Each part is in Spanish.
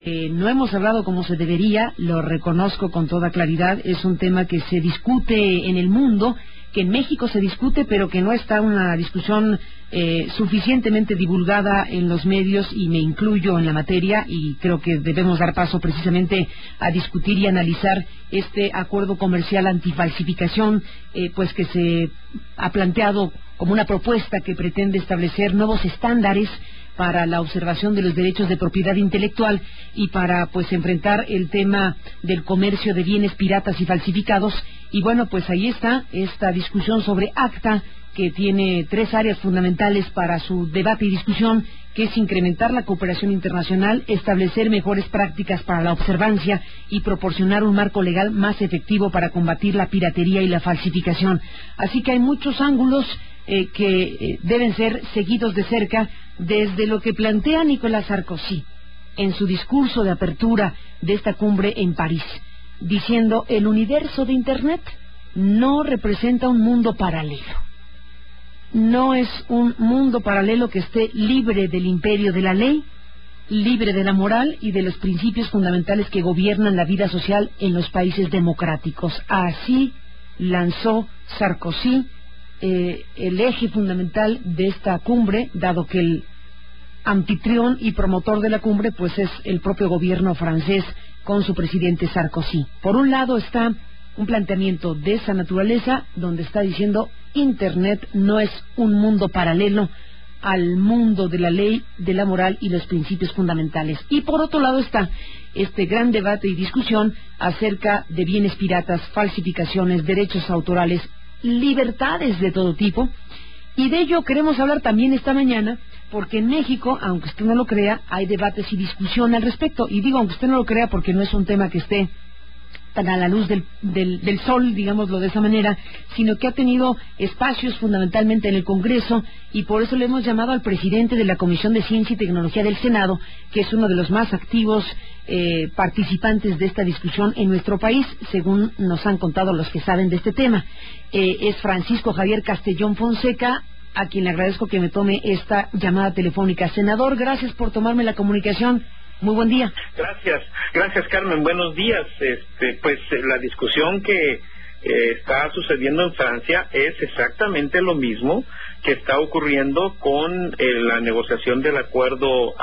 No hemos hablado como se debería, lo reconozco con toda claridad, es un tema que se discute en el mundo, que en México se discute, pero que no está una discusión suficientemente divulgada en los medios, y me incluyo en la materia, y creo que debemos dar paso precisamente a discutir y analizar este acuerdo comercial antifalsificación, pues que se ha planteado como una propuesta que pretende establecer nuevos estándares para la observación de los derechos de propiedad intelectual y para pues enfrentar el tema del comercio de bienes piratas y falsificados. Y bueno, pues ahí está esta discusión sobre ACTA, que tiene tres áreas fundamentales para su debate y discusión, que es incrementar la cooperación internacional, establecer mejores prácticas para la observancia y proporcionar un marco legal más efectivo para combatir la piratería y la falsificación. Así que hay muchos ángulos que deben ser seguidos de cerca, desde lo que plantea Nicolas Sarkozy en su discurso de apertura de esta cumbre en París, diciendo: el universo de Internet no representa un mundo paralelo. No es un mundo paralelo que esté libre del imperio de la ley, libre de la moral y de los principios fundamentales que gobiernan la vida social en los países democráticos. Así lanzó Sarkozy el eje fundamental de esta cumbre, dado que el anfitrión y promotor de la cumbre pues es el propio gobierno francés con su presidente Sarkozy. Por un lado está un planteamiento de esa naturaleza, donde está diciendo: Internet no es un mundo paralelo al mundo de la ley, de la moral y los principios fundamentales. Y por otro lado está este gran debate y discusión acerca de bienes piratas, falsificaciones, derechos autorales, libertades de todo tipo. Y de ello queremos hablar también esta mañana, porque en México, aunque usted no lo crea, hay debates y discusión al respecto. Y digo aunque usted no lo crea porque no es un tema que esté tan a la luz del sol, digámoslo de esa manera, sino que ha tenido espacios fundamentalmente en el Congreso, y por eso le hemos llamado al presidente de la Comisión de Ciencia y Tecnología del Senado, que es uno de los más activos participantes de esta discusión en nuestro país, según nos han contado los que saben de este tema. Es Francisco Javier Castellón Fonseca, a quien le agradezco que me tome esta llamada telefónica. Senador, gracias por tomarme la comunicación. Muy buen día. Gracias Carmen, buenos días. Pues la discusión que está sucediendo en Francia es exactamente lo mismo que está ocurriendo con la negociación del acuerdo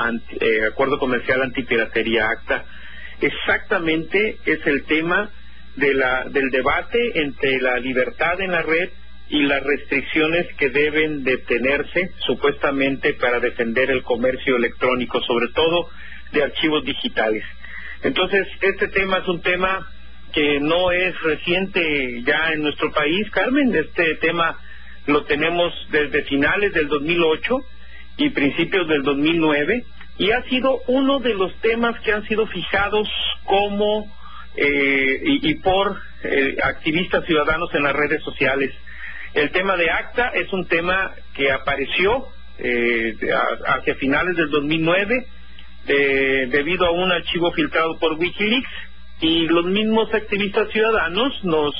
comercial antipiratería ACTA. Exactamente es el tema del debate entre la libertad en la red y las restricciones que deben de tenerse supuestamente para defender el comercio electrónico, sobre todo de archivos digitales. Entonces, este tema es un tema que no es reciente ya en nuestro país, Carmen. Este tema lo tenemos desde finales del 2008 y principios del 2009, y ha sido uno de los temas que han sido fijados como por activistas ciudadanos en las redes sociales. El tema de ACTA es un tema que apareció hacia finales del 2009, debido a un archivo filtrado por Wikileaks, y los mismos activistas ciudadanos nos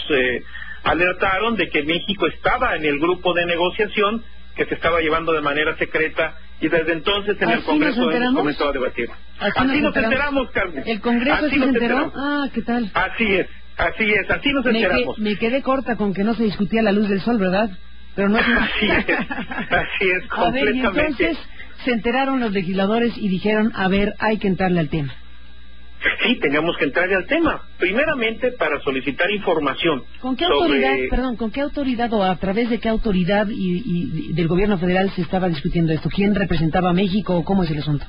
alertaron de que México estaba en el grupo de negociación que se estaba llevando de manera secreta, y desde entonces en el Congreso hemos comenzado a debatir. Así nos enteramos, Carmen. ¿El Congreso así se enteró? Ah, ¿qué tal? Así es, así nos enteramos. Me quedé corta con que no se discutía la luz del sol, ¿verdad? Pero no es así es, completamente. A ver, y entonces se enteraron los legisladores y dijeron: a ver, hay que entrarle al tema. Sí, teníamos que entrarle al tema, primeramente para solicitar información. ¿Con qué autoridad, con qué autoridad o a través de qué autoridad y del gobierno federal se estaba discutiendo esto? ¿Quién representaba a México o cómo es el asunto?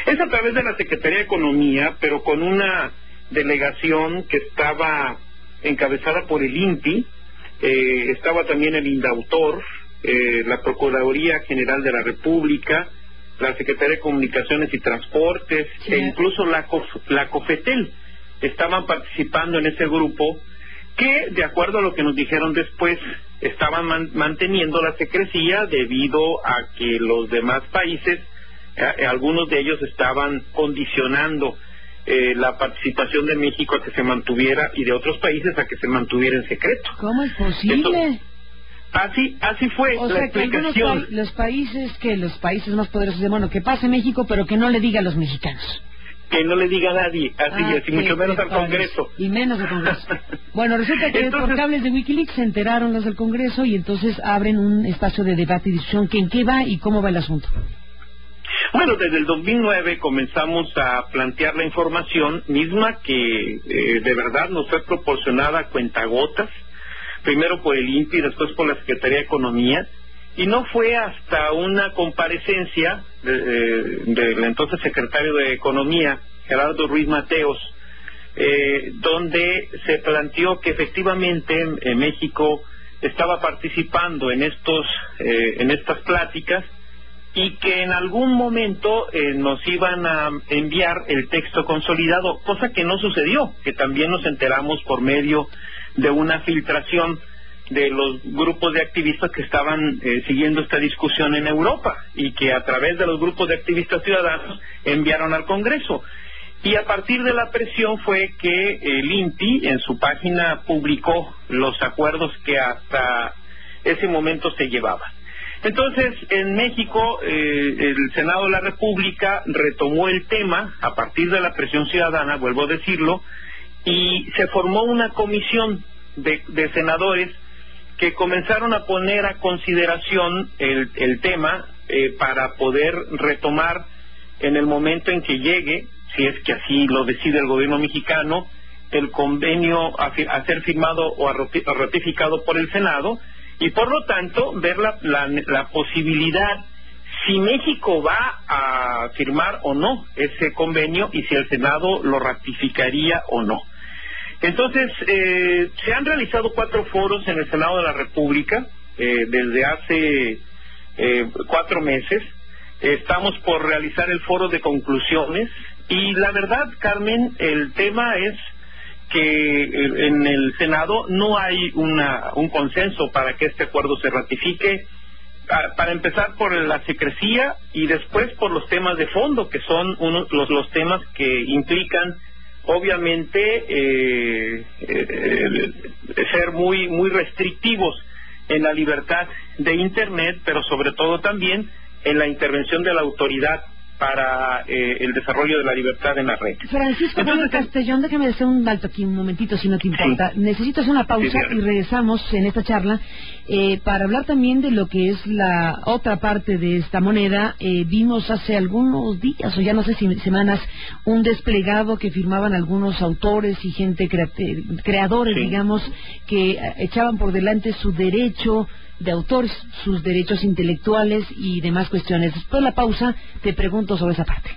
Es a través de la Secretaría de Economía, pero con una delegación que estaba encabezada por el INPI, estaba también el INDAUTOR, la Procuraduría General de la República, la Secretaría de Comunicaciones y Transportes, sí, e incluso la COFETEL estaban participando en ese grupo, que, de acuerdo a lo que nos dijeron después, estaban manteniendo la secrecía debido a que los demás países, algunos de ellos estaban condicionando la participación de México a que se mantuviera, y de otros países a que se mantuviera en secreto. ¿Cómo es posible? Entonces, Así fue la explicación. Los países más poderosos dicen: bueno, que pase México, pero que no le diga a los mexicanos. que no le diga a nadie, así mucho menos al Congreso. Y menos al Congreso. Bueno, resulta que por cables de Wikileaks se enteraron los del Congreso y entonces abren un espacio de debate y discusión. ¿En qué va y cómo va el asunto? Bueno, desde el 2009 comenzamos a plantear la información misma que de verdad nos fue proporcionada a cuentagotas, primero por el INPI y después por la Secretaría de Economía, y no fue hasta una comparecencia del entonces secretario de Economía, Gerardo Ruiz Mateos, donde se planteó que efectivamente México estaba participando en estas pláticas y que en algún momento nos iban a enviar el texto consolidado, cosa que no sucedió, que también nos enteramos por medio de una filtración de los grupos de activistas que estaban siguiendo esta discusión en Europa y que a través de los grupos de activistas ciudadanos enviaron al Congreso. Y a partir de la presión fue que el INPI en su página publicó los acuerdos que hasta ese momento se llevaban. Entonces, en México, el Senado de la República retomó el tema a partir de la presión ciudadana, vuelvo a decirlo, y se formó una comisión de senadores que comenzaron a poner a consideración el tema para poder retomar en el momento en que llegue, si es que así lo decide el gobierno mexicano, el convenio a ser firmado o ratificado por el Senado, y por lo tanto ver la posibilidad si México va a firmar o no ese convenio y si el Senado lo ratificaría o no. Entonces, se han realizado 4 foros en el Senado de la República desde hace 4 meses. Estamos por realizar el foro de conclusiones y la verdad, Carmen, el tema es que en el Senado no hay un consenso para que este acuerdo se ratifique, para empezar por la secrecía y después por los temas de fondo, que son los temas que implican obviamente ser muy restrictivos en la libertad de Internet, pero sobre todo también en la intervención de la autoridad para el desarrollo de la libertad en la red. Francisco Castellón, déjame hacer un alto aquí un momentito, si no te importa. Sí. Necesito hacer una pausa y regresamos en esta charla para hablar también de lo que es la otra parte de esta moneda. Vimos hace algunos días, o ya no sé si semanas, un desplegado que firmaban algunos autores y gente creadores, sí, digamos, que echaban por delante su derecho de autores, sus derechos intelectuales y demás cuestiones. Después de la pausa te pregunto sobre esa parte.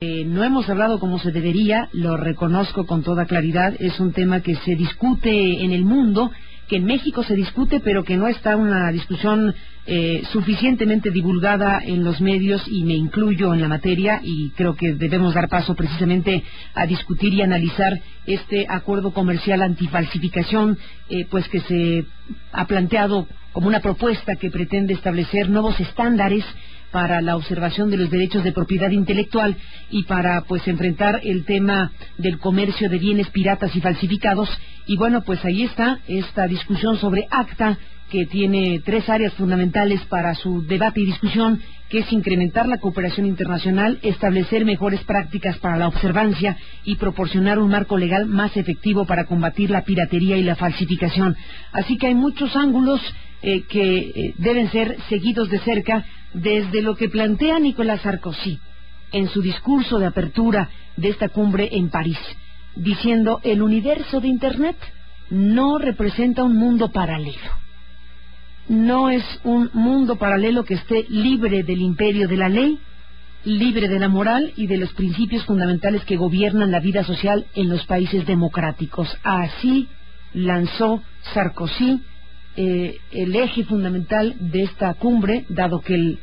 No hemos hablado como se debería, lo reconozco con toda claridad, es un tema que se discute en el mundo, que en México se discute, pero que no está una discusión suficientemente divulgada en los medios, y me incluyo en la materia, y creo que debemos dar paso precisamente a discutir y analizar este acuerdo comercial antifalsificación, pues que se ha planteado como una propuesta que pretende establecer nuevos estándares para la observación de los derechos de propiedad intelectual y para pues enfrentar el tema del comercio de bienes piratas y falsificados. Y bueno, pues ahí está esta discusión sobre ACTA, que tiene 3 áreas fundamentales para su debate y discusión, que es incrementar la cooperación internacional, establecer mejores prácticas para la observancia y proporcionar un marco legal más efectivo para combatir la piratería y la falsificación. Así que hay muchos ángulos que deben ser seguidos de cerca, desde lo que plantea Nicolás Sarkozy en su discurso de apertura de esta cumbre en París, diciendo: el universo de Internet no representa un mundo paralelo. No es un mundo paralelo que esté libre del imperio de la ley, libre de la moral y de los principios fundamentales que gobiernan la vida social en los países democráticos. Así lanzó Sarkozy el eje fundamental de esta cumbre, dado que el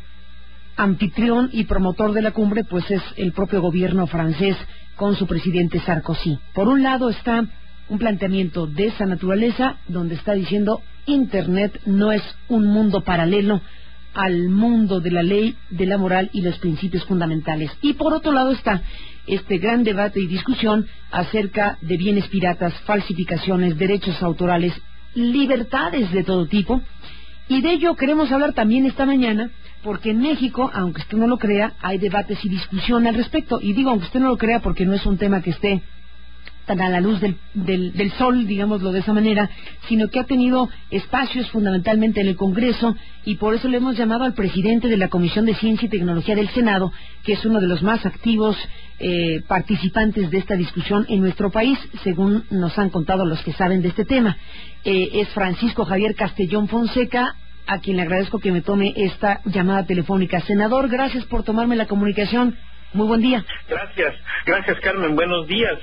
anfitrión y promotor de la cumbre pues es el propio gobierno francés con su presidente Sarkozy. Por un lado está un planteamiento de esa naturaleza, donde está diciendo: Internet no es un mundo paralelo al mundo de la ley, de la moral y los principios fundamentales. Y por otro lado está este gran debate y discusión acerca de bienes piratas, falsificaciones, derechos autorales, libertades de todo tipo. Y de ello queremos hablar también esta mañana porque en México, aunque usted no lo crea, hay debates y discusión al respecto. Y digo, aunque usted no lo crea, porque no es un tema que esté tan a la luz del sol, digámoslo de esa manera, sino que ha tenido espacios fundamentalmente en el Congreso, y por eso le hemos llamado al presidente de la Comisión de Ciencia y Tecnología del Senado, que es uno de los más activos participantes de esta discusión en nuestro país, según nos han contado los que saben de este tema. Es Francisco Javier Castellón Fonseca, a quien le agradezco que me tome esta llamada telefónica. Senador, gracias por tomarme la comunicación. Muy buen día. Gracias Carmen, buenos días.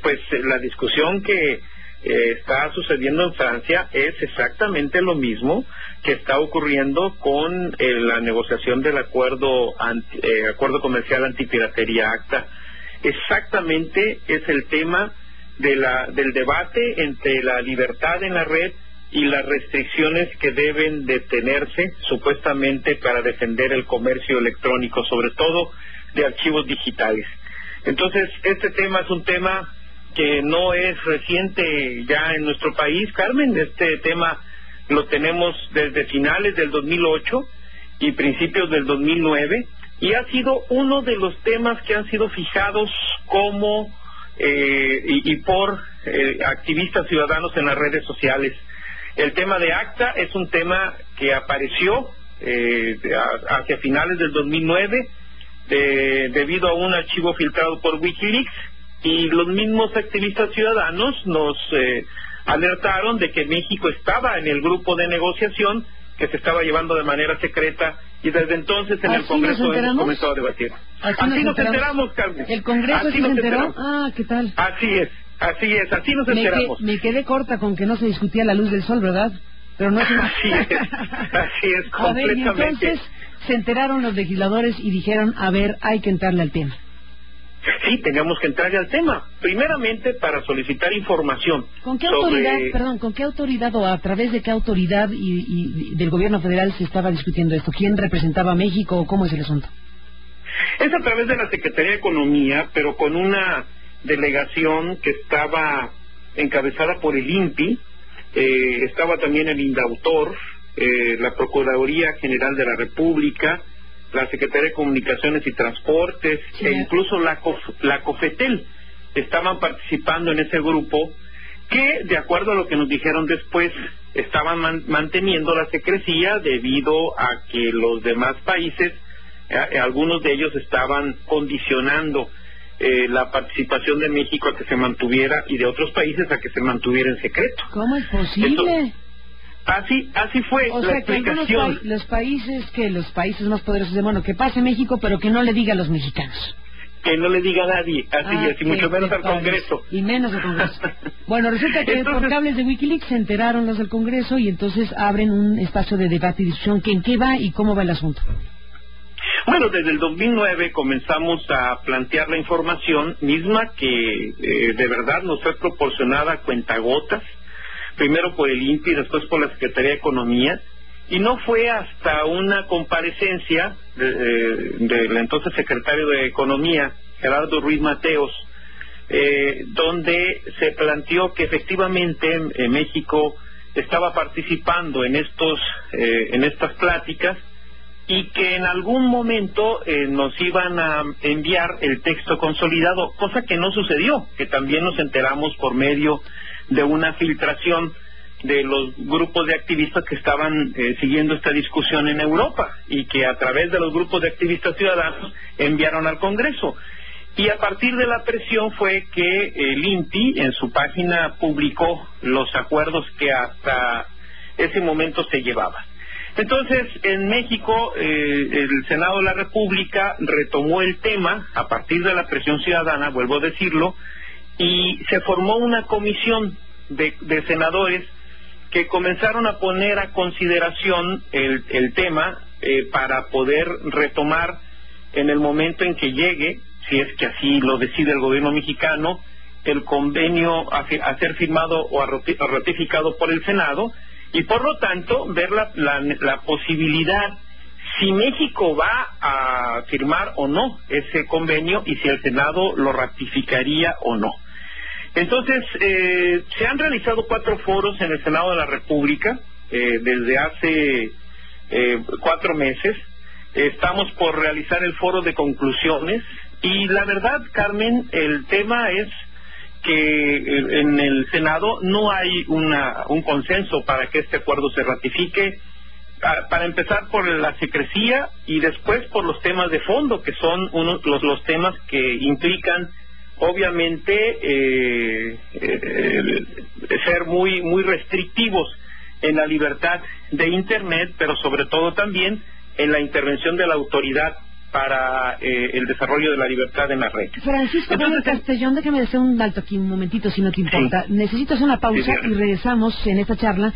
Pues la discusión que está sucediendo en Francia es exactamente lo mismo que está ocurriendo con la negociación del acuerdo comercial antipiratería ACTA. Exactamente es el tema del debate entre la libertad en la red y las restricciones que deben detenerse supuestamente para defender el comercio electrónico, sobre todo de archivos digitales. Entonces, este tema es un tema que no es reciente ya en nuestro país, Carmen. Este tema lo tenemos desde finales del 2008 y principios del 2009, y ha sido uno de los temas que han sido fijados como por activistas ciudadanos en las redes sociales. El tema de ACTA es un tema que apareció hacia finales del 2009 debido a un archivo filtrado por Wikileaks, y los mismos activistas ciudadanos nos alertaron de que México estaba en el grupo de negociación que se estaba llevando de manera secreta, y desde entonces en el Congreso hemos comenzado a debatir. Así nos enteramos, Carmen. ¿El Congreso sí se enteró? Ah, ¿qué tal? Así es, así nos enteramos. Me quedé corta con que no se discutía la luz del sol, ¿verdad? Pero no se... Así es, completamente. A ver, y entonces se enteraron los legisladores y dijeron, a ver, hay que entrarle al tema. Sí, teníamos que entrarle al tema. Primeramente, para solicitar información. ¿Con qué autoridad, o a través de qué autoridad y del gobierno federal se estaba discutiendo esto? ¿Quién representaba a México o cómo es el asunto? Es a través de la Secretaría de Economía, pero con una delegación que estaba encabezada por el INPI, estaba también el INDAUTOR, la Procuraduría General de la República, la Secretaría de Comunicaciones y Transportes, sí, e incluso la COFETEL estaban participando en ese grupo, que, de acuerdo a lo que nos dijeron después, estaban manteniendo la secrecía debido a que los demás países, algunos de ellos estaban condicionando la participación de México a que se mantuviera, y de otros países a que se mantuviera en secreto. ¿Cómo es posible? Así fue la explicación. Los países más poderosos de, bueno, que pase México, pero que no le diga a los mexicanos. Que no le diga a nadie, así es, y mucho menos al Congreso. Y menos al Congreso. Bueno, resulta que por cables de Wikileaks se enteraron los del Congreso, y entonces abren un espacio de debate y discusión. ¿En qué va y cómo va el asunto? Bueno, desde el 2009 comenzamos a plantear la información misma que de verdad nos fue proporcionada a cuentagotas, primero por el INPI, después por la Secretaría de Economía, y no fue hasta una comparecencia del entonces secretario de Economía, Gerardo Ruiz Mateos, donde se planteó que efectivamente México estaba participando en estas pláticas, y que en algún momento nos iban a enviar el texto consolidado, cosa que no sucedió, que también nos enteramos por medio de una filtración de los grupos de activistas que estaban siguiendo esta discusión en Europa, y que a través de los grupos de activistas ciudadanos enviaron al Congreso. Y a partir de la presión fue que el INPI en su página publicó los acuerdos que hasta ese momento se llevaban. Entonces, en México, el Senado de la República retomó el tema a partir de la presión ciudadana, vuelvo a decirlo, y se formó una comisión de senadores que comenzaron a poner a consideración el tema para poder retomar en el momento en que llegue, si es que así lo decide el gobierno mexicano, el convenio a ser firmado o ratificado por el Senado, y por lo tanto ver la posibilidad si México va a firmar o no ese convenio, y si el Senado lo ratificaría o no. Entonces, se han realizado 4 foros en el Senado de la República desde hace 4 meses, Estamos por realizar el foro de conclusiones y la verdad, Carmen, el tema es que en el Senado no hay un consenso para que este acuerdo se ratifique, para empezar por la secrecía y después por los temas de fondo, que son los temas que implican obviamente ser muy restrictivos en la libertad de Internet, pero sobre todo también en la intervención de la autoridad para el desarrollo de la libertad en la red. Francisco Castellón, déjame hacer un alto aquí un momentito, si no te importa. Sí. Necesito hacer una pausa y regresamos en esta charla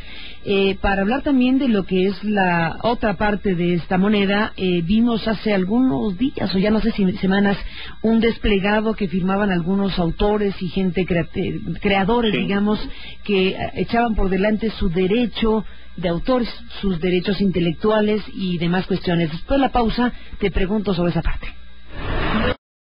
para hablar también de lo que es la otra parte de esta moneda. Vimos hace algunos días, o ya no sé si semanas, un desplegado que firmaban algunos autores y gente creadores, digamos, que echaban por delante su derecho de autores, sus derechos intelectuales y demás cuestiones. Después de la pausa te pregunto sobre esa parte.